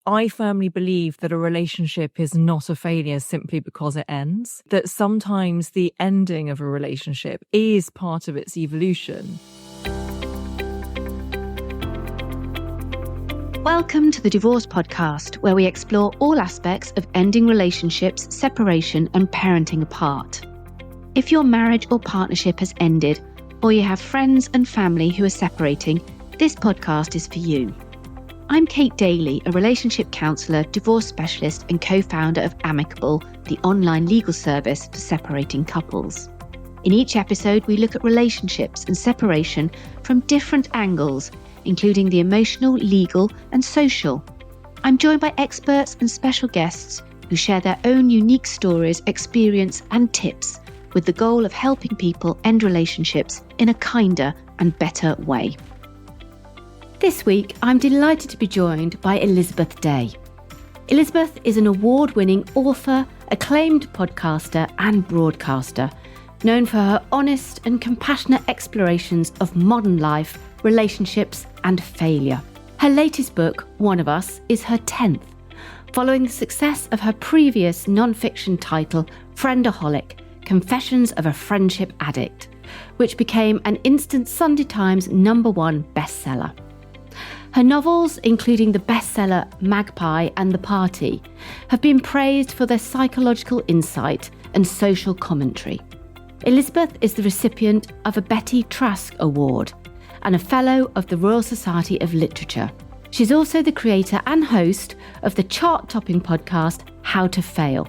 I firmly believe that a relationship is not a failure simply because it ends, that sometimes the ending of a relationship is part of its evolution. Welcome to the Divorce Podcast, where we explore all aspects of ending relationships, separation, and parenting apart. If your marriage or partnership has ended, or you have friends and family who are separating, this podcast is for you. I'm Kate Daly, a relationship counsellor, divorce specialist, and co-founder of Amicable, the online legal service for separating couples. In each episode, we look at relationships and separation from different angles, including the emotional, legal, and social. I'm joined by experts and special guests who share their own unique stories, experience, and tips, with the goal of helping people end relationships in a kinder and better way. This week, I'm delighted to be joined by Elizabeth Day. Elizabeth is an award-winning author, acclaimed podcaster and broadcaster, known for her honest and compassionate explorations of modern life, relationships and failure. Her latest book, One of Us, is her 10th, following the success of her previous non-fiction title, Friendaholic, Confessions of a Friendship Addict, which became an instant Sunday Times #1 bestseller. Her novels, including the bestseller Magpie and The Party, have been praised for their psychological insight and social commentary. Elizabeth is the recipient of a Betty Trask Award and a Fellow of the Royal Society of Literature. She's also the creator and host of the chart-topping podcast How to Fail,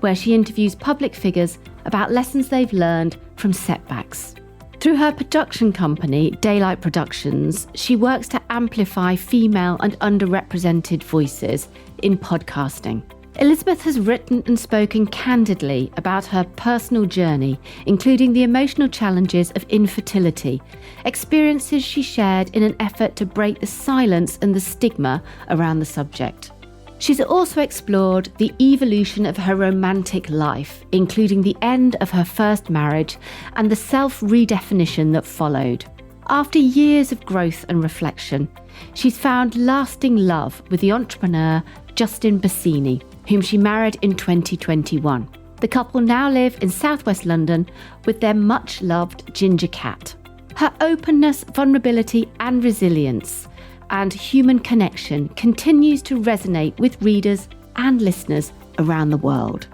where she interviews public figures about lessons they've learned from setbacks. Through her production company, Daylight Productions, she works to amplify female and underrepresented voices in podcasting. Elizabeth has written and spoken candidly about her personal journey, including the emotional challenges of infertility, experiences she shared in an effort to break the silence and the stigma around the subject. She's also explored the evolution of her romantic life, including the end of her first marriage and the self-redefinition that followed. After years of growth and reflection, she's found lasting love with the entrepreneur Justin Bassini, whom she married in 2021. The couple now live in southwest London with their much-loved ginger cat. Her openness, vulnerability and resilience and human connection continues to resonate with readers and listeners around the world.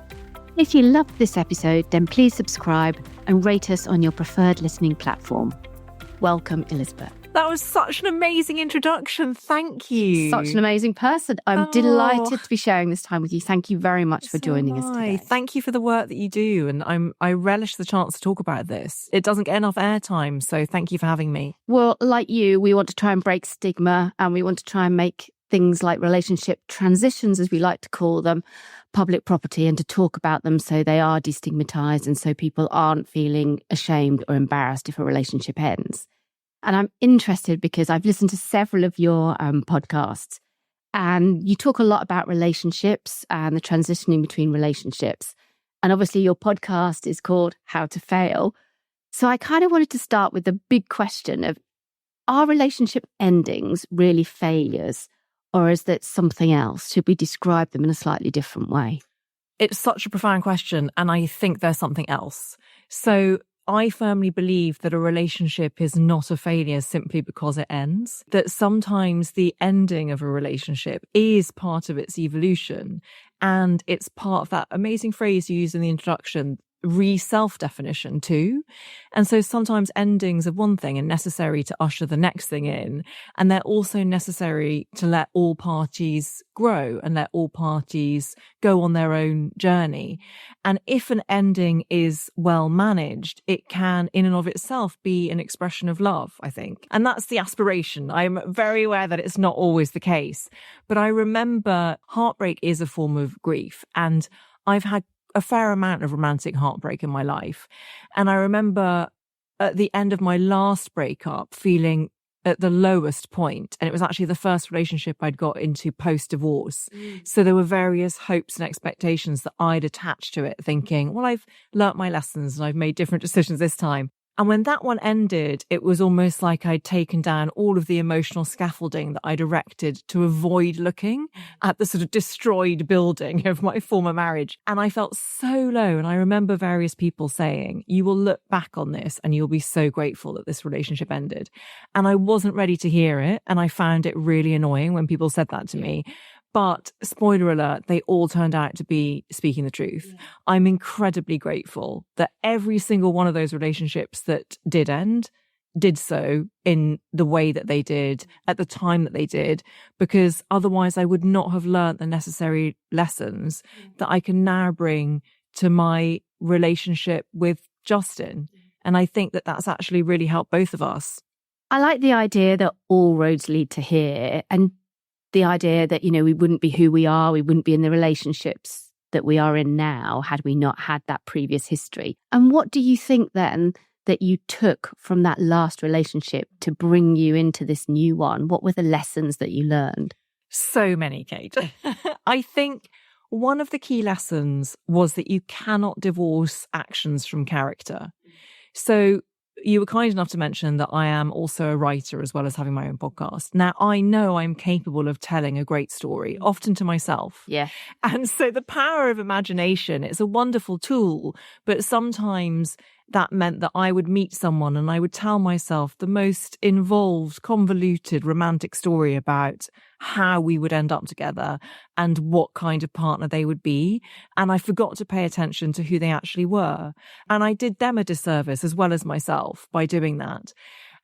If you loved this episode, then please subscribe and rate us on your preferred listening platform. Welcome, Elizabeth. That was such an amazing introduction. Thank you. Such an amazing person. I'm delighted to be sharing this time with you. Thank you very much for joining us today. Thank you for the work that you do. And I relish the chance to talk about this. It doesn't get enough airtime. So thank you for having me. Well, like you, we want to try and break stigma, and we want to try and make things like relationship transitions, as we like to call them, public property, and to talk about them so they are destigmatized and so people aren't feeling ashamed or embarrassed if a relationship ends. And I'm interested because I've listened to several of your podcasts, and you talk a lot about relationships and the transitioning between relationships. And obviously your podcast is called How to Fail. So I kind of wanted to start with the big question of, are relationship endings really failures, or is that something else? Should we describe them in a slightly different way? It's such a profound question, and I think there's something else. So I firmly believe that a relationship is not a failure simply because it ends, that sometimes the ending of a relationship is part of its evolution, and it's part of that amazing phrase you used in the introduction, re-self-definition too. And so sometimes endings are one thing and necessary to usher the next thing in, and they're also necessary to let all parties grow and let all parties go on their own journey. And if an ending is well managed, it can in and of itself be an expression of love, I think. And that's the aspiration. I'm very aware that it's not always the case, but I remember heartbreak is a form of grief, and I've had a fair amount of romantic heartbreak in my life. And I remember at the end of my last breakup feeling at the lowest point, and it was actually the first relationship I'd got into post-divorce. So there were various hopes and expectations that I'd attached to it, thinking, well, I've learnt my lessons and I've made different decisions this time. And when that one ended, it was almost like I'd taken down all of the emotional scaffolding that I'd erected to avoid looking at the sort of destroyed building of my former marriage. And I felt so low. And I remember various people saying, you will look back on this and you'll be so grateful that this relationship ended. And I wasn't ready to hear it. And I found it really annoying when people said that to me. But spoiler alert, they all turned out to be speaking the truth. Yeah. I'm incredibly grateful that every single one of those relationships that did end did so in the way that they did at the time that they did, because otherwise I would not have learnt the necessary lessons that I can now bring to my relationship with Justin. And I think that that's actually really helped both of us. I like the idea that all roads lead to here, and the idea that, we wouldn't be who we are, we wouldn't be in the relationships that we are in now had we not had that previous history. And what do you think then that you took from that last relationship to bring you into this new one? What were the lessons that you learned? So many, Kate. I think one of the key lessons was that you cannot divorce actions from character. So you were kind enough to mention that I am also a writer as well as having my own podcast. Now, I know I'm capable of telling a great story, often to myself. Yeah. And so the power of imagination, it's a wonderful tool, but sometimes that meant that I would meet someone and I would tell myself the most involved, convoluted, romantic story about how we would end up together and what kind of partner they would be. And I forgot to pay attention to who they actually were. And I did them a disservice as well as myself by doing that.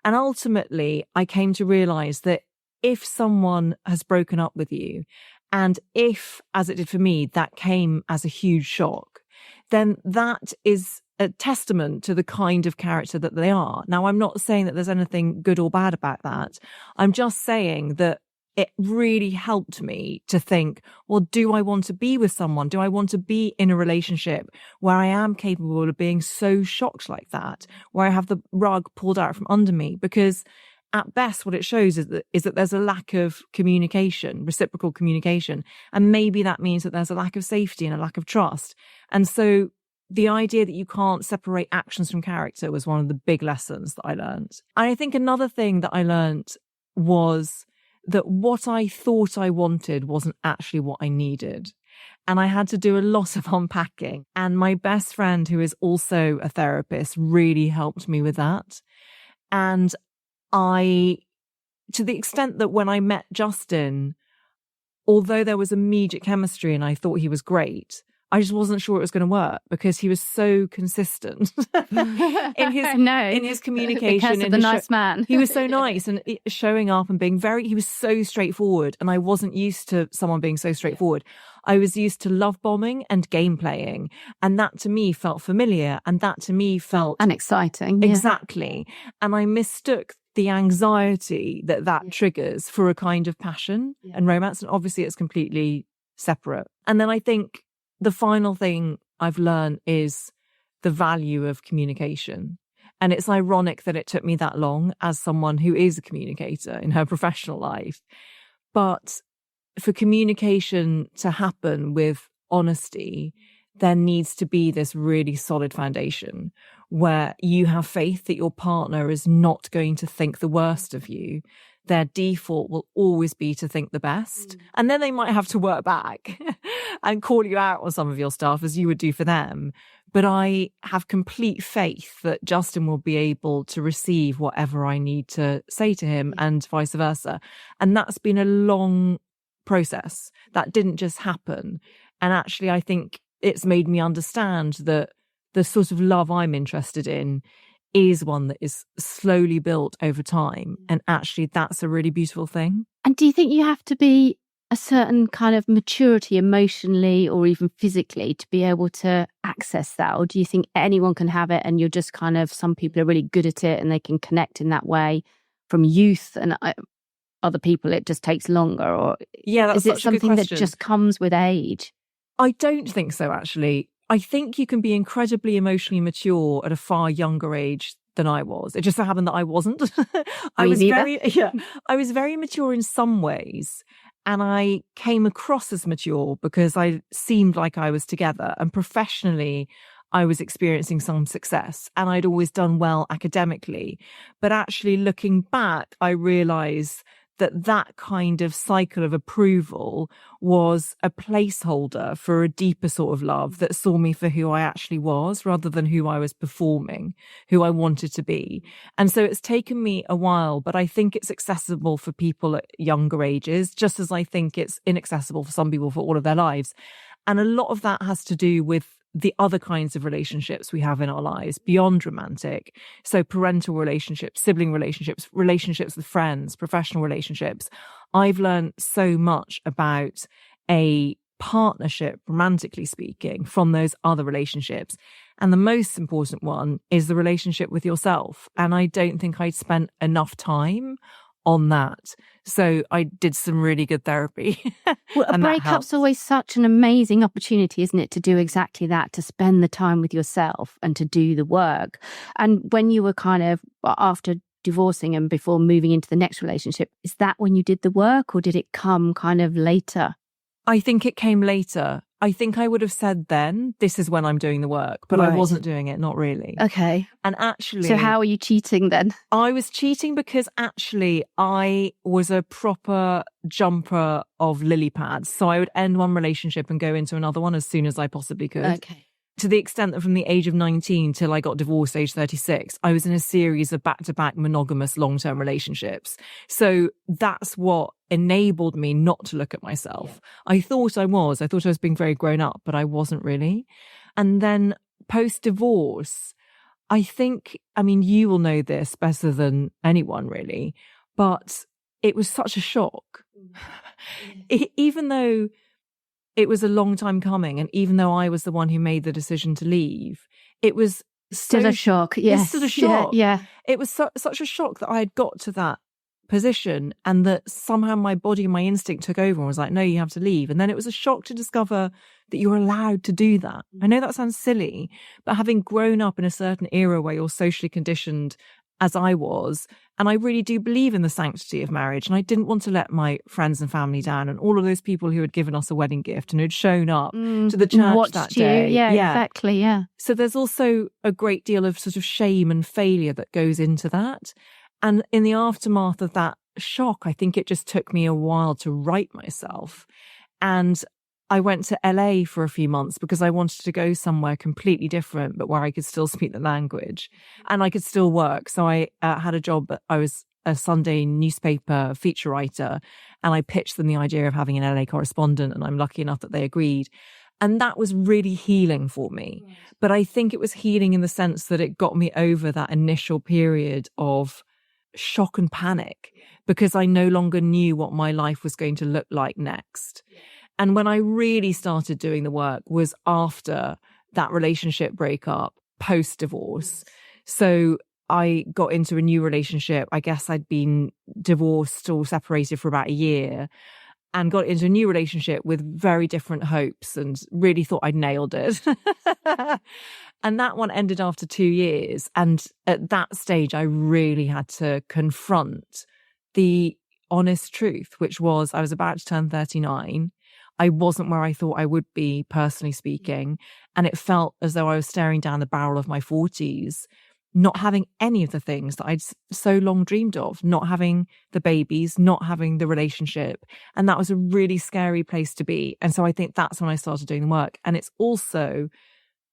And ultimately, I came to realize that if someone has broken up with you, and if, as it did for me, that came as a huge shock, then that is a testament to the kind of character that they are. Now, I'm not saying that there's anything good or bad about that. I'm just saying that it really helped me to think, well, do I want to be with someone? Do I want to be in a relationship where I am capable of being so shocked like that, where I have the rug pulled out from under me? Because at best, what it shows is that there's a lack of communication, reciprocal communication. And maybe that means that there's a lack of safety and a lack of trust. And so the idea that you can't separate actions from character was one of the big lessons that I learned. And I think another thing that I learned was that what I thought I wanted wasn't actually what I needed. And I had to do a lot of unpacking. And my best friend, who is also a therapist, really helped me with that. And to the extent that when I met Justin, although there was immediate chemistry and I thought he was great, I just wasn't sure it was going to work because he was so consistent in his communication. Because of the nice man. He was so nice and showing up and being he was so straightforward. And I wasn't used to someone being so straightforward. I was used to love bombing and game playing. And that to me felt familiar. And that to me felt... And exciting. Yeah. Exactly. And I mistook the anxiety that triggers for a kind of passion and romance. And obviously it's completely separate. And then I think the final thing I've learned is the value of communication. And it's ironic that it took me that long as someone who is a communicator in her professional life. But for communication to happen with honesty, there needs to be this really solid foundation where you have faith that your partner is not going to think the worst of you. Their default will always be to think the best. And then they might have to work back and call you out on some of your stuff as you would do for them. But I have complete faith that Justin will be able to receive whatever I need to say to him and vice versa. And that's been a long process. That didn't just happen. And actually, I think it's made me understand that the sort of love I'm interested in is one that is slowly built over time. And actually, that's a really beautiful thing. And do you think you have to be a certain kind of maturity emotionally or even physically to be able to access that? Or do you think anyone can have it and you're just kind of, some people are really good at it and they can connect in that way from youth, and other people it just takes longer? Or that's is it something that just comes with age? I don't think so, actually. I think you can be incredibly emotionally mature at a far younger age than I was. It just so happened that I wasn't. I was very mature in some ways. And I came across as mature because I seemed like I was together. And professionally, I was experiencing some success and I'd always done well academically. But actually looking back, I realized that kind of cycle of approval was a placeholder for a deeper sort of love that saw me for who I actually was rather than who I was performing, who I wanted to be. And so it's taken me a while, but I think it's accessible for people at younger ages, just as I think it's inaccessible for some people for all of their lives. And a lot of that has to do with the other kinds of relationships we have in our lives beyond romantic. So parental relationships, sibling relationships, relationships with friends, professional relationships. I've learned so much about a partnership, romantically speaking, from those other relationships. And the most important one is the relationship with yourself. And I don't think I'd spent enough time on that. So I did some really good therapy. Well, a breakup's always such an amazing opportunity, isn't it, to do exactly that, to spend the time with yourself and to do the work. And when you were kind of after divorcing and before moving into the next relationship, is that when you did the work or did it come kind of later? I think it came later. I think I would have said then, this is when I'm doing the work, but Right. I wasn't doing it, not really. Okay. And actually... So how are you cheating then? I was cheating because actually I was a proper jumper of lily pads. So I would end one relationship and go into another one as soon as I possibly could. Okay. To the extent that from the age of 19 till I got divorced age 36, I was in a series of back-to-back monogamous long-term relationships. So that's what enabled me not to look at myself. Yeah. I thought I was being very grown up, but I wasn't really. And then post-divorce, I think, I mean, you will know this better than anyone really, but it was such a shock. Even though it was a long time coming, and even though I was the one who made the decision to leave, it was still a shock. Yes. It's still a shock. Yeah. It was such a shock that I had got to that position and that somehow my body and my instinct took over and was like, no, you have to leave. And then it was a shock to discover that you're allowed to do that. I know that sounds silly, but having grown up in a certain era where you're socially conditioned as I was, and I really do believe in the sanctity of marriage, and I didn't want to let my friends and family down, and all of those people who had given us a wedding gift and who'd shown up to the church that day. Yeah, exactly, yeah. So there's also a great deal of sort of shame and failure that goes into that. And in the aftermath of that shock, I think it just took me a while to right myself. And I went to LA for a few months because I wanted to go somewhere completely different, but where I could still speak the language and I could still work. So I had a job. I was a Sunday newspaper feature writer, and I pitched them the idea of having an LA correspondent, and I'm lucky enough that they agreed. And that was really healing for me. Right. But I think it was healing in the sense that it got me over that initial period of shock and panic because I no longer knew what my life was going to look like next. Yeah. And when I really started doing the work was after that relationship breakup, post-divorce. So I got into a new relationship. I guess I'd been divorced or separated for about a year and got into a new relationship with very different hopes and really thought I'd nailed it. And that one ended after 2 years. And at that stage, I really had to confront the honest truth, which was I was about to turn 39. I wasn't where I thought I would be, personally speaking. And it felt as though I was staring down the barrel of my 40s, not having any of the things that I'd so long dreamed of, not having the babies, not having the relationship. And that was a really scary place to be. And so I think that's when I started doing the work. And it's also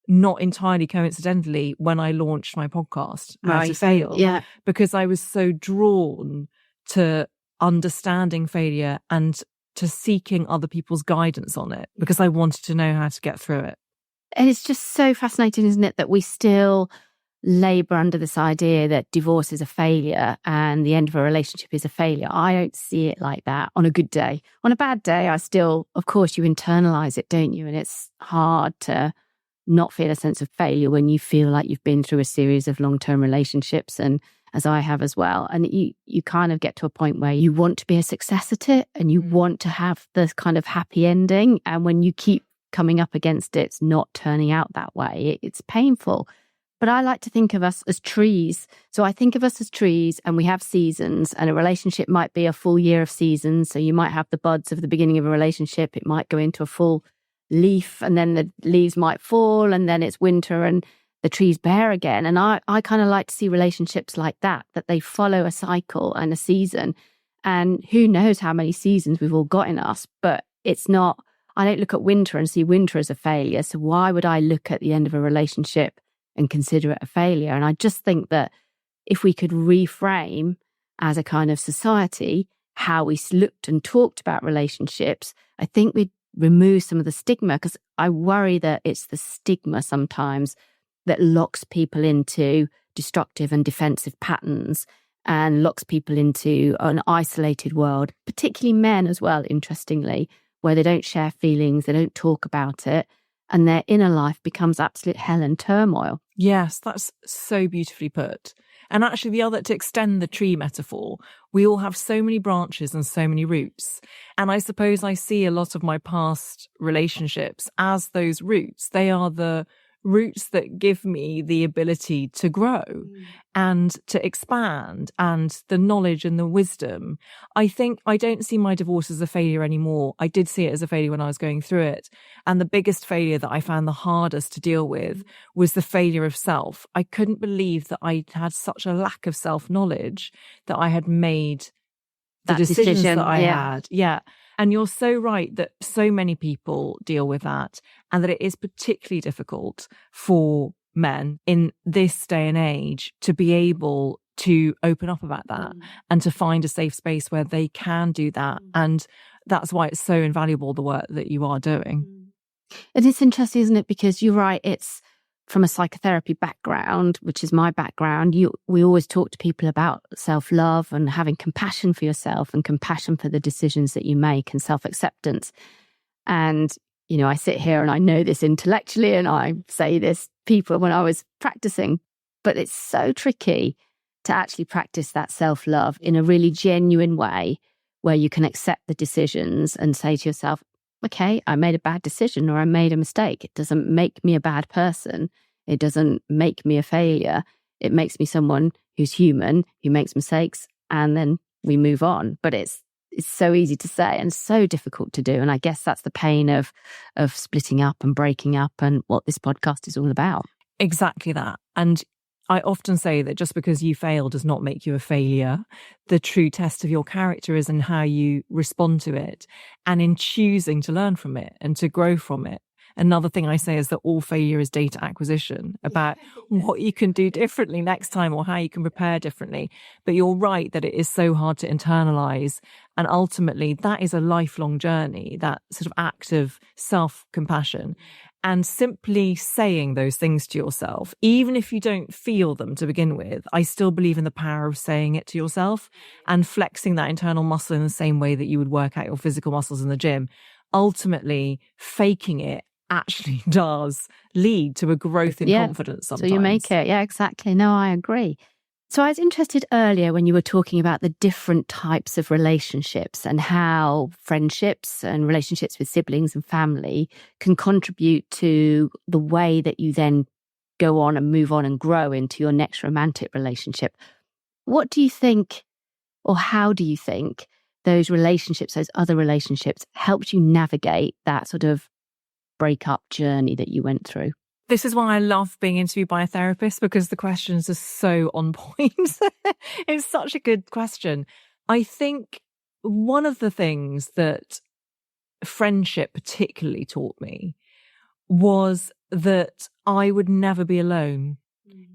not entirely coincidentally when I launched my podcast, How to Fail. Yeah. Because I was so drawn to understanding failure and to seeking other people's guidance on it because I wanted to know how to get through it. And it's just so fascinating, isn't it, that we still labour under this idea that divorce is a failure and the end of a relationship is a failure. I don't see it like that on a good day. On a bad day, I still, of course, you internalise it, don't you? And it's hard to not feel a sense of failure when you feel like you've been through a series of long-term relationships, and as I have as well. And you kind of get to a point where you want to be a success at it and you want to have this kind of happy ending. And when you keep coming up against it, it's not turning out that way. It's painful. But I like to think of us as trees. So I think of us as trees, and we have seasons, and a relationship might be a full year of seasons. So you might have the buds of the beginning of a relationship. It might go into a full leaf, and then the leaves might fall, and then it's winter and the tree's bare again. And I kind of like to see relationships like that they follow a cycle and a season. And who knows how many seasons we've all got in us, but it's not, I don't look at winter and see winter as a failure. So why would I look at the end of a relationship and consider it a failure? And I just think that if we could reframe as a kind of society how we looked and talked about relationships, I think we'd remove some of the stigma, because I worry that it's the stigma sometimes that locks people into destructive and defensive patterns and locks people into an isolated world, particularly men as well, interestingly, where they don't share feelings, they don't talk about it, and their inner life becomes absolute hell and turmoil. Yes, that's so beautifully put. And actually, to extend the tree metaphor, we all have so many branches and so many roots. And I suppose I see a lot of my past relationships as those roots. They are the roots that give me the ability to grow and to expand, and the knowledge and the wisdom. I think I don't see my divorce as a failure anymore. I did see it as a failure when I was going through it. And the biggest failure that I found the hardest to deal with was the failure of self. I couldn't believe that I had such a lack of self-knowledge that I had made the decisions that I had. Yeah. And you're so right that so many people deal with that, and that it is particularly difficult for men in this day and age to be able to open up about that and to find a safe space where they can do that. And that's why it's so invaluable, the work that you are doing. And it's interesting, isn't it? Because you're right, it's from a psychotherapy background, which is my background. We always talk to people about self-love and having compassion for yourself and compassion for the decisions that you make and self-acceptance. And, you know, I sit here and I know this intellectually and I say this to people when I was practicing, but it's so tricky to actually practice that self-love in a really genuine way where you can accept the decisions and say to yourself, okay, I made a bad decision or I made a mistake. It doesn't make me a bad person. It doesn't make me a failure. It makes me someone who's human, who makes mistakes, and then we move on. But it's so easy to say and so difficult to do. And I guess that's the pain of splitting up and breaking up, and what this podcast is all about. Exactly that. And I often say that just because you fail does not make you a failure. The true test of your character is in how you respond to it and in choosing to learn from it and to grow from it. Another thing I say is that all failure is data acquisition about what you can do differently next time or how you can prepare differently. But you're right that it is so hard to internalize. And ultimately, that is a lifelong journey, that sort of act of self-compassion. And simply saying those things to yourself, even if you don't feel them to begin with, I still believe in the power of saying it to yourself and flexing that internal muscle in the same way that you would work out your physical muscles in the gym. Ultimately, faking it actually does lead to a growth in confidence sometimes. So you make it. Yeah, exactly. No, I agree. So I was interested earlier when you were talking about the different types of relationships and how friendships and relationships with siblings and family can contribute to the way that you then go on and move on and grow into your next romantic relationship. What do you think, or how do you think those relationships, those other relationships, helped you navigate that sort of breakup journey that you went through? This is why I love being interviewed by a therapist, because the questions are so on point. It's such a good question. I think one of the things that friendship particularly taught me was that I would never be alone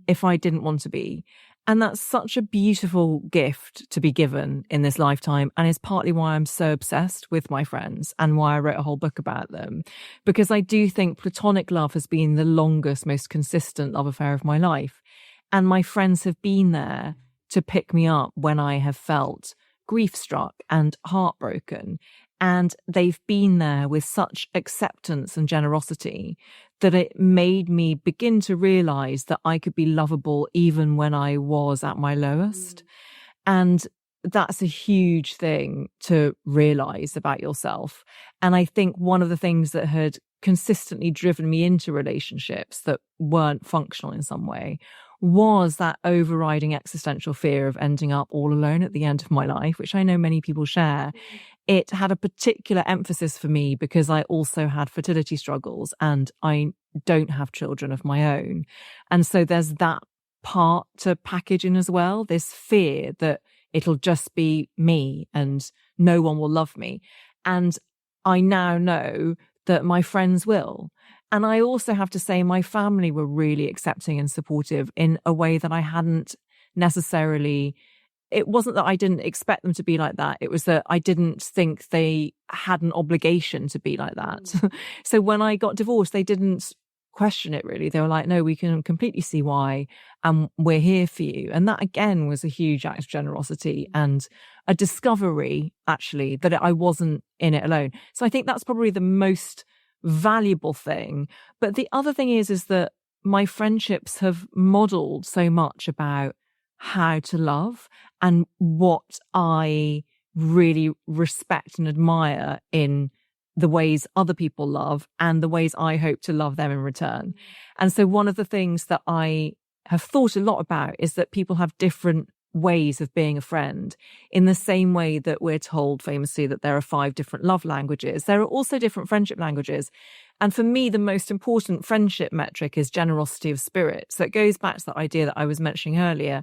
if I didn't want to be. And that's such a beautiful gift to be given in this lifetime. And it's partly why I'm so obsessed with my friends and why I wrote a whole book about them. Because I do think platonic love has been the longest, most consistent love affair of my life. And my friends have been there to pick me up when I have felt grief-struck and heartbroken. And they've been there with such acceptance and generosity that it made me begin to realize that I could be lovable even when I was at my lowest. And that's a huge thing to realize about yourself. And I think one of the things that had consistently driven me into relationships that weren't functional in some way was that overriding existential fear of ending up all alone at the end of my life, which I know many people share. It had a particular emphasis for me because I also had fertility struggles and I don't have children of my own. And so there's that part to package in as well, this fear that it'll just be me and no one will love me. And I now know that my friends will. And I also have to say my family were really accepting and supportive in a way that I hadn't necessarily. It wasn't that I didn't expect them to be like that. It was that I didn't think they had an obligation to be like that. So when I got divorced, they didn't question it really. They were like, no, we can completely see why. And we're here for you. And that again was a huge act of generosity and a discovery actually that I wasn't in it alone. So I think that's probably the most valuable thing. But the other thing is that my friendships have modeled so much about how to love and what I really respect and admire in the ways other people love and the ways I hope to love them in return. And so one of the things that I have thought a lot about is that people have different ways of being a friend. In the same way that we're told famously that there are 5 different love languages, there are also different friendship languages. And for me, the most important friendship metric is generosity of spirit. So it goes back to that idea that I was mentioning earlier,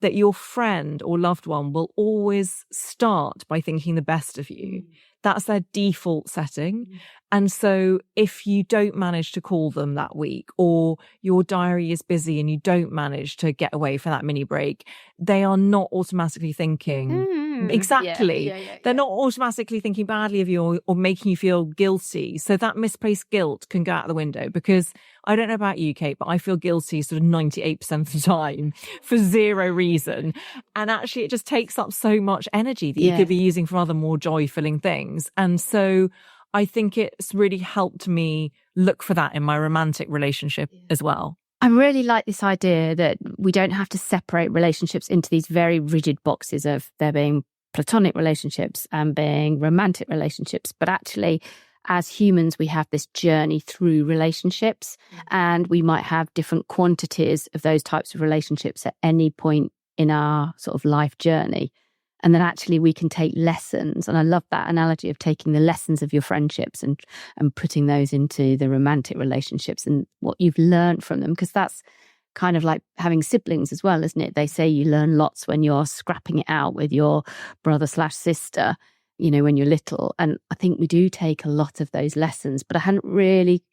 that your friend or loved one will always start by thinking the best of you. That's their default setting. And so if you don't manage to call them that week, or your diary is busy and you don't manage to get away for that mini break, they are not automatically thinking, exactly. They're not automatically thinking badly of you or making you feel guilty. So that misplaced guilt can go out the window, because I don't know about you, Kate, but I feel guilty sort of 98% of the time for zero reason. And actually it just takes up so much energy that you could be using for other more joy-filling things. And so I think it's really helped me look for that in my romantic relationship as well. I really like this idea that we don't have to separate relationships into these very rigid boxes of there being platonic relationships and being romantic relationships. But actually, as humans, we have this journey through relationships, and we might have different quantities of those types of relationships at any point in our sort of life journey. And then actually we can take lessons. And I love that analogy of taking the lessons of your friendships and putting those into the romantic relationships and what you've learned from them. Because that's kind of like having siblings as well, isn't it? They say you learn lots when you're scrapping it out with your brother/sister, you know, when you're little. And I think we do take a lot of those lessons. But I hadn't really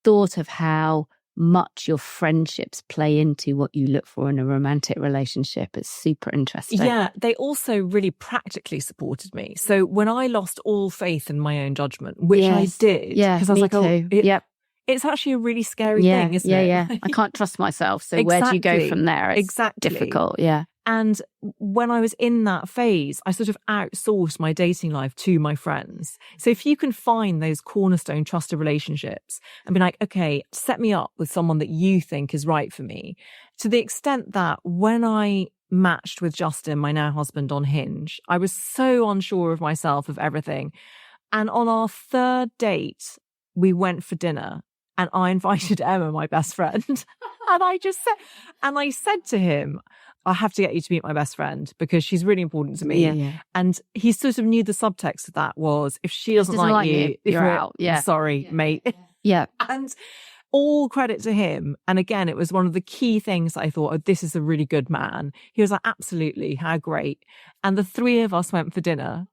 thought of how much your friendships play into what you look for in a romantic relationship. It's super interesting. Yeah, they also really practically supported me. So when I lost all faith in my own judgment, which I did, because I was like, too. It's actually a really scary thing, isn't it? Yeah. I can't trust myself. So where do you go from there? It's difficult. Yeah. And when I was in that phase, I sort of outsourced my dating life to my friends. So if you can find those cornerstone trusted relationships and be like, okay, set me up with someone that you think is right for me, to the extent that when I matched with Justin, my now husband, on Hinge, I was so unsure of myself, of everything. And on our 3rd date, we went for dinner. And I invited Emma, my best friend. And I said to him, I have to get you to meet my best friend because she's really important to me. Yeah. And he sort of knew the subtext of that was, if she doesn't like you, you're out. Yeah. Sorry, mate. Yeah. And all credit to him. And again, it was one of the key things that I thought, oh, this is a really good man. He was like, absolutely, how great. And the 3 of us went for dinner.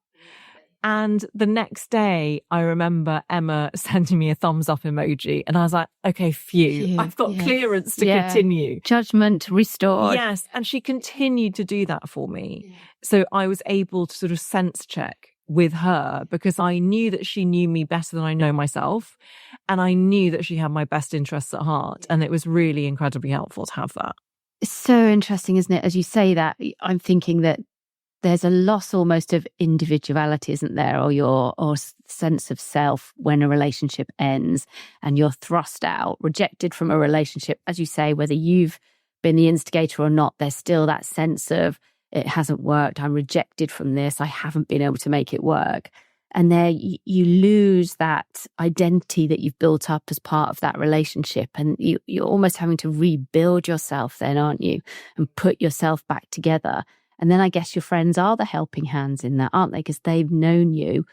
And the next day, I remember Emma sending me a thumbs up emoji. And I was like, okay, phew. I've got clearance to continue. Judgment restored. Yes. And she continued to do that for me. Yeah. So I was able to sort of sense check with her because I knew that she knew me better than I know myself. And I knew that she had my best interests at heart. And it was really incredibly helpful to have that. It's so interesting, isn't it? As you say that, I'm thinking that there's a loss almost of individuality, isn't there? Or sense of self when a relationship ends and you're thrust out, rejected from a relationship. As you say, whether you've been the instigator or not, there's still that sense of it hasn't worked. I'm rejected from this. I haven't been able to make it work. And there you lose that identity that you've built up as part of that relationship. And you're almost having to rebuild yourself then, aren't you? And put yourself back together. And then I guess your friends are the helping hands in that, aren't they? Because they've known you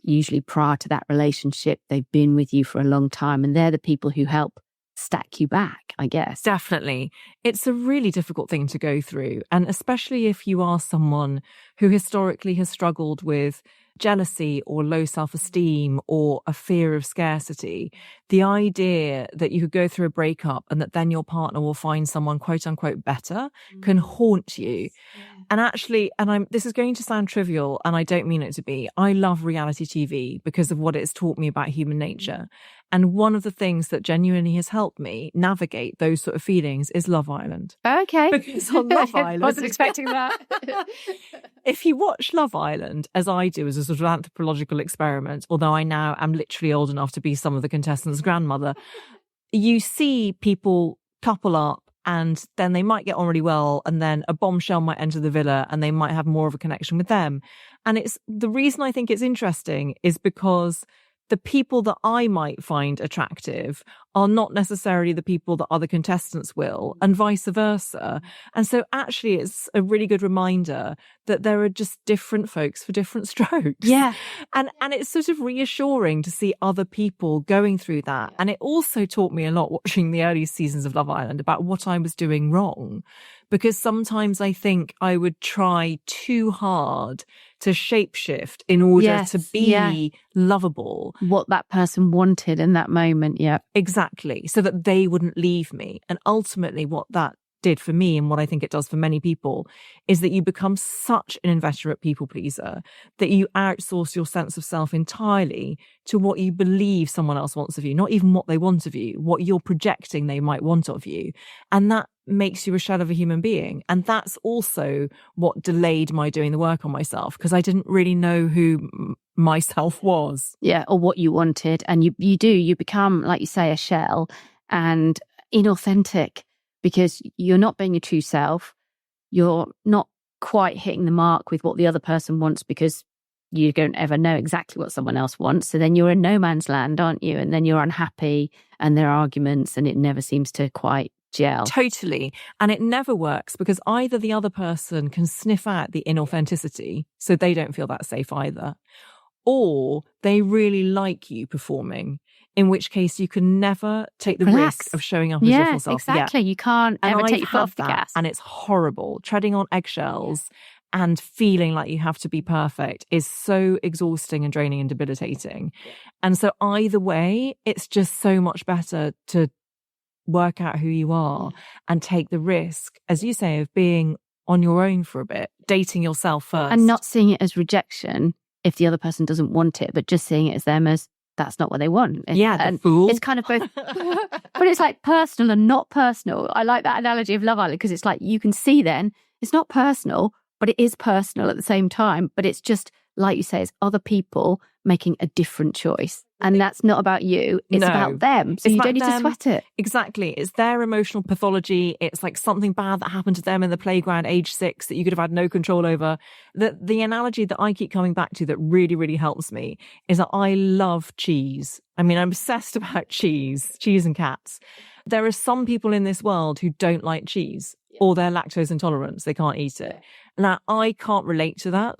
usually prior to that relationship. They've been with you for a long time. And they're the people who help stack you back, I guess. Definitely. It's a really difficult thing to go through. And especially if you are someone who historically has struggled with jealousy or low self-esteem or a fear of scarcity, the idea that you could go through a breakup and that then your partner will find someone quote unquote better can haunt you. And actually, this is going to sound trivial, and I don't mean it to be, I love reality TV because of what it's taught me about human nature. And one of the things that genuinely has helped me navigate those sort of feelings is Love Island. Okay. Because on Love Island... I wasn't expecting that. If you watch Love Island, as I do, as a sort of anthropological experiment, although I now am literally old enough to be some of the contestants' grandmother, you see people couple up, and then they might get on really well, and then a bombshell might enter the villa and they might have more of a connection with them. And it's the reason I think it's interesting is because the people that I might find attractive are not necessarily the people that other contestants will, and vice versa. And so actually it's a really good reminder that there are just different folks for different strokes. Yeah. And it's sort of reassuring to see other people going through that. And it also taught me a lot watching the early seasons of Love Island about what I was doing wrong. Because sometimes I think I would try too hard to shapeshift in order to be lovable. What that person wanted in that moment, yeah. Exactly, so that they wouldn't leave me. And ultimately what that did for me, and what I think it does for many people, is that you become such an inveterate people pleaser that you outsource your sense of self entirely to what you believe someone else wants of you, not even what they want of you, what you're projecting they might want of you. And that makes you a shell of a human being. And that's also what delayed my doing the work on myself, because I didn't really know who myself was. Yeah, or what you wanted. And you become, like you say, a shell and inauthentic, because you're not being your true self. You're not quite hitting the mark with what the other person wants, because you don't ever know exactly what someone else wants. So then you're in no man's land, aren't you? And then you're unhappy and there are arguments and it never seems to quite gel. Totally. And it never works, because either the other person can sniff out the inauthenticity, so they don't feel that safe either, or they really like you performing, in which case you can never take the risk of showing up as your full self. Exactly. You can't ever take your foot off the gas. And it's horrible. Treading on eggshells and feeling like you have to be perfect is so exhausting and draining and debilitating. And so either way, it's just so much better to work out who you are and take the risk, as you say, of being on your own for a bit, dating yourself first. And not seeing it as rejection if the other person doesn't want it, but just seeing it as them as that's not what they want. The fool. It's kind of both, but it's like personal and not personal. I like that analogy of Love Island, because it's like you can see then it's not personal, but it is personal at the same time. But it's just, like you say, it's other people making a different choice. And that's not about you. It's about them. So you don't need to sweat it. Exactly. It's their emotional pathology. It's like something bad that happened to them in the playground, age 6, that you could have had no control over. The analogy that I keep coming back to that really, really helps me is that I love cheese. I mean, I'm obsessed about cheese and cats. There are some people in this world who don't like cheese, or they're lactose intolerant. They can't eat it. Now, I can't relate to that,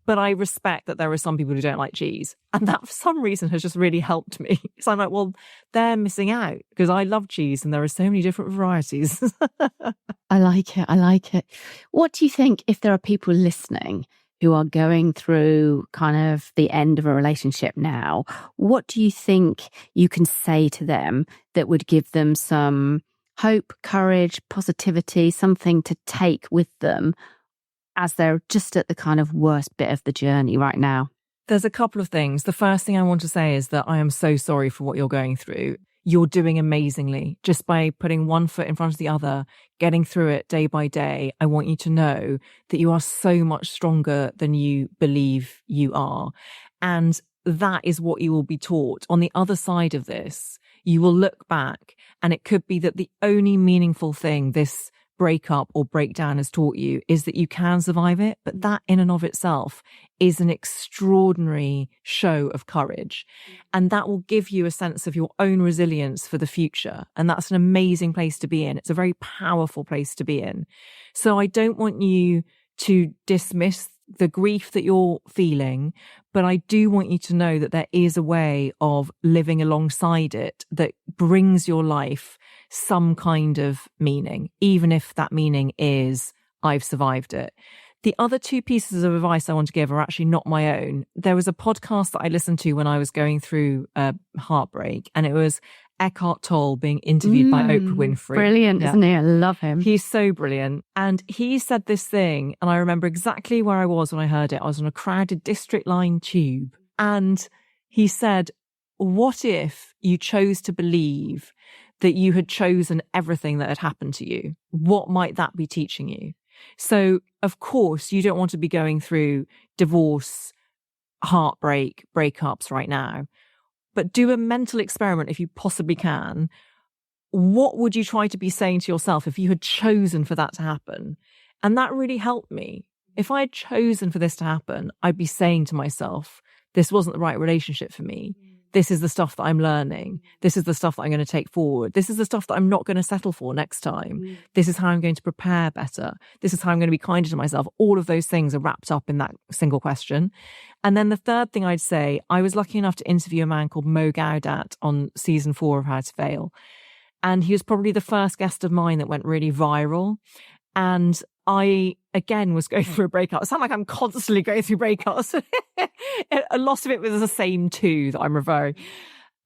but I respect that there are some people who don't like cheese. And that, for some reason, has just really helped me. So I'm like, well, they're missing out, because I love cheese and there are so many different varieties. I like it. What do you think, if there are people listening who are going through kind of the end of a relationship now, what do you think you can say to them that would give them some hope, courage, positivity, something to take with them as they're just at the kind of worst bit of the journey right now? There's a couple of things. The first thing I want to say is that I am so sorry for what you're going through. You're doing amazingly just by putting one foot in front of the other, getting through it day by day. I want you to know that you are so much stronger than you believe you are. And that is what you will be taught. On the other side of this, you will look back, and it could be that the only meaningful thing this breakup or breakdown has taught you is that you can survive it. But that in and of itself is an extraordinary show of courage. And that will give you a sense of your own resilience for the future. And that's an amazing place to be in. It's a very powerful place to be in. So I don't want you to dismiss the grief that you're feeling, but I do want you to know that there is a way of living alongside it that brings your life some kind of meaning, even if that meaning is I've survived it. The other two pieces of advice I want to give are actually not my own. There was a podcast that I listened to when I was going through a heartbreak, and it was Eckhart Tolle being interviewed by Oprah Winfrey. Brilliant, isn't he? I love him. He's so brilliant. And he said this thing, and I remember exactly where I was when I heard it. I was on a crowded District Line tube. And he said, what if you chose to believe that you had chosen everything that had happened to you? What might that be teaching you? So, of course, you don't want to be going through divorce, heartbreak, breakups right now. But do a mental experiment if you possibly can. What would you try to be saying to yourself if you had chosen for that to happen? And that really helped me. If I had chosen for this to happen, I'd be saying to myself, this wasn't the right relationship for me. This is the stuff that I'm learning. This is the stuff that I'm going to take forward. This is the stuff that I'm not going to settle for next time. This is how I'm going to prepare better. This is how I'm going to be kinder to myself. All of those things are wrapped up in that single question. And then the third thing I'd say, I was lucky enough to interview a man called Mo Gaudat on season 4 of How to Fail. And he was probably the first guest of mine that went really viral. And I, again, was going through a breakup. It sounds like I'm constantly going through breakups. A lot of it was the same two that I'm referring.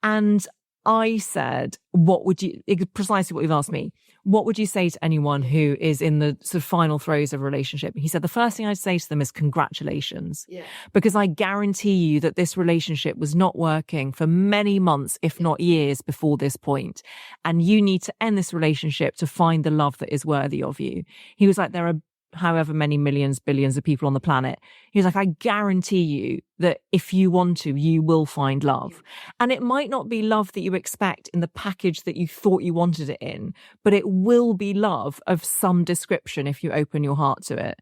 And I said, what would you, precisely what you've asked me, what would you say to anyone who is in the sort of final throes of a relationship? He said, the first thing I'd say to them is congratulations. Yeah. Because I guarantee you that this relationship was not working for many months, if not years before this point. And you need to end this relationship to find the love that is worthy of you. He was like, there are however many millions, billions of people on the planet. He was like, I guarantee you that if you want to, you will find love. And it might not be love that you expect in the package that you thought you wanted it in, but it will be love of some description if you open your heart to it.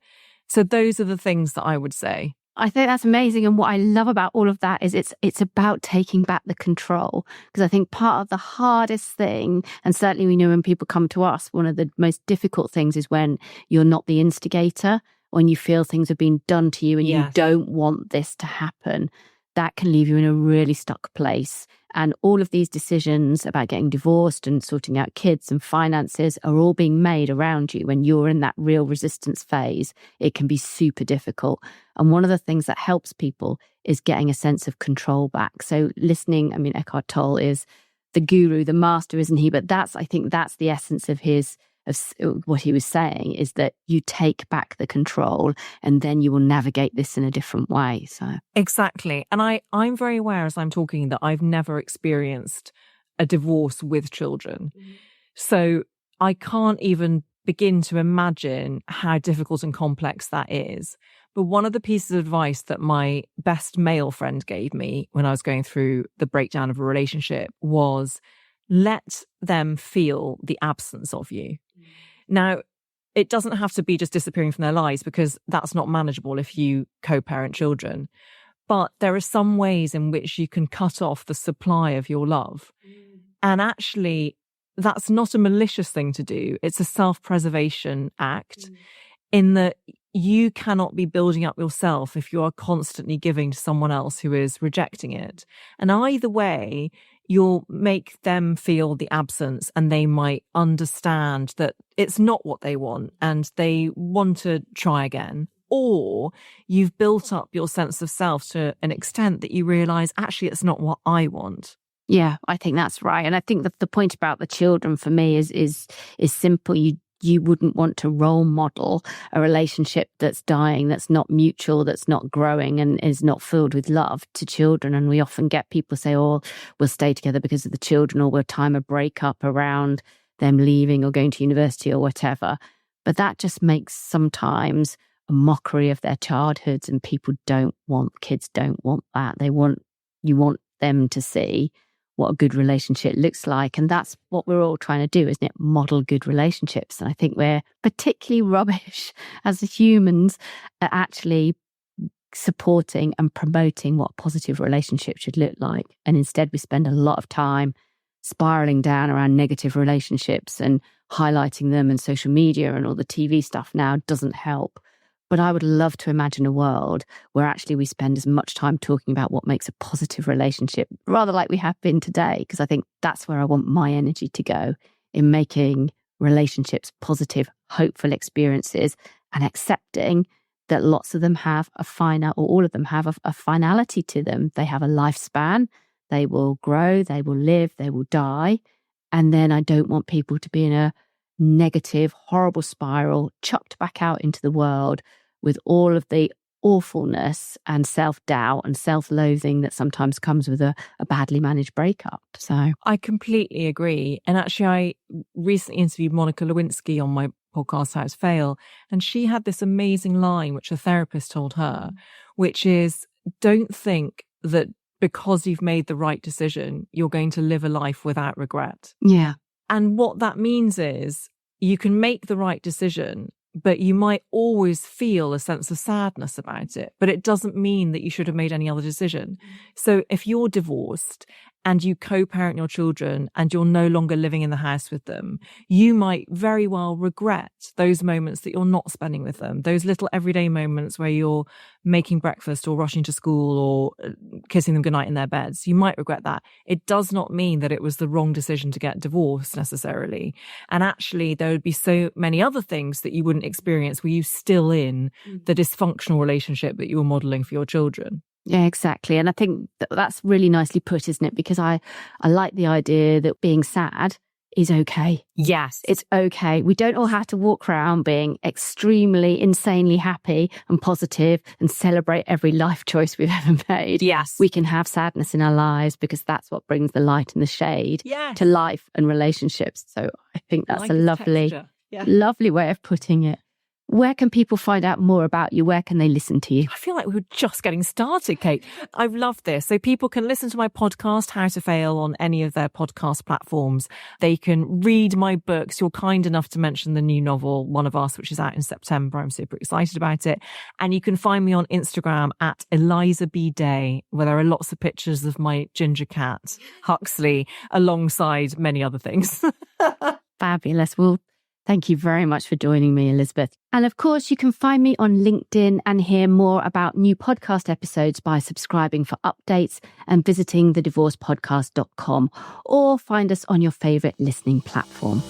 So those are the things that I would say. I think that's amazing. And what I love about all of that is it's about taking back the control. Because I think part of the hardest thing, and certainly we know when people come to us, one of the most difficult things is when you're not the instigator, when you feel things have been done to you and you don't want this to happen. That can leave you in a really stuck place. And all of these decisions about getting divorced and sorting out kids and finances are all being made around you when you're in that real resistance phase. It can be super difficult. And one of the things that helps people is getting a sense of control back. So listening, I mean, Eckhart Tolle is the guru, the master, isn't he? But I think that's the essence of what he was saying, is that you take back the control and then you will navigate this in a different way. So exactly. And I'm very aware as I'm talking that I've never experienced a divorce with children. So I can't even begin to imagine how difficult and complex that is. But one of the pieces of advice that my best male friend gave me when I was going through the breakdown of a relationship was, let them feel the absence of you. Now, it doesn't have to be just disappearing from their lives, because that's not manageable if you co-parent children. But there are some ways in which you can cut off the supply of your love. And actually, that's not a malicious thing to do. It's a self-preservation act in that you cannot be building up yourself if you are constantly giving to someone else who is rejecting it. And either way, you'll make them feel the absence, and they might understand that it's not what they want and they want to try again. Or you've built up your sense of self to an extent that you realize, actually, it's not what I want. Yeah, I think that's right. And I think that the point about the children for me is simple. You wouldn't want to role model a relationship that's dying, that's not mutual, that's not growing and is not filled with love to children. And we often get people say, oh, we'll stay together because of the children, or we'll time a breakup around them leaving or going to university or whatever. But that just makes sometimes a mockery of their childhoods, and kids don't want that. You want them to see what a good relationship looks like. And that's what we're all trying to do, isn't it? Model good relationships. And I think we're particularly rubbish as humans at actually supporting and promoting what a positive relationship should look like. And instead, we spend a lot of time spiraling down around negative relationships and highlighting them, and social media and all the TV stuff now doesn't help. But I would love to imagine a world where actually we spend as much time talking about what makes a positive relationship, rather like we have been today, because I think that's where I want my energy to go, in making relationships positive, hopeful experiences, and accepting that lots of them have a finite, or all of them have a finality to them. They have a lifespan. They will grow, they will live, they will die. And then I don't want people to be in a negative, horrible spiral, chucked back out into the world with all of the awfulness and self-doubt and self-loathing that sometimes comes with a badly managed breakup. So I completely agree. And actually, I recently interviewed Monica Lewinsky on my podcast, How to Fail, and she had this amazing line, which a therapist told her, which is, don't think that because you've made the right decision, you're going to live a life without regret. yeah. And what that means is you can make the right decision, but you might always feel a sense of sadness about it. But it doesn't mean that you should have made any other decision. So if you're divorced and you co-parent your children and you're no longer living in the house with them, you might very well regret those moments that you're not spending with them, those little everyday moments where you're making breakfast or rushing to school or kissing them goodnight in their beds. You might regret that. It does not mean that it was the wrong decision to get divorced necessarily. And actually, there would be so many other things that you wouldn't experience were you still in the dysfunctional relationship that you were modeling for your children. Yeah, exactly. And I think that's really nicely put, isn't it? Because I like the idea that being sad is okay. Yes. It's okay. We don't all have to walk around being extremely, insanely happy and positive and celebrate every life choice we've ever made. Yes. We can have sadness in our lives because that's what brings the light and the shade to life and relationships. So I think that's like a lovely, lovely way of putting it. Where can people find out more about you? Where can they listen to you? I feel like we were just getting started, Kate. I've loved this. So people can listen to my podcast, How to Fail, on any of their podcast platforms. They can read my books. You're kind enough to mention the new novel, One of Us, which is out in September. I'm super excited about it. And you can find me on Instagram at Eliza B. Day, where there are lots of pictures of my ginger cat, Huxley, alongside many other things. Fabulous. Well, thank you very much for joining me, Elizabeth. And of course, you can find me on LinkedIn and hear more about new podcast episodes by subscribing for updates and visiting thedivorcepodcast.com, or find us on your favourite listening platform.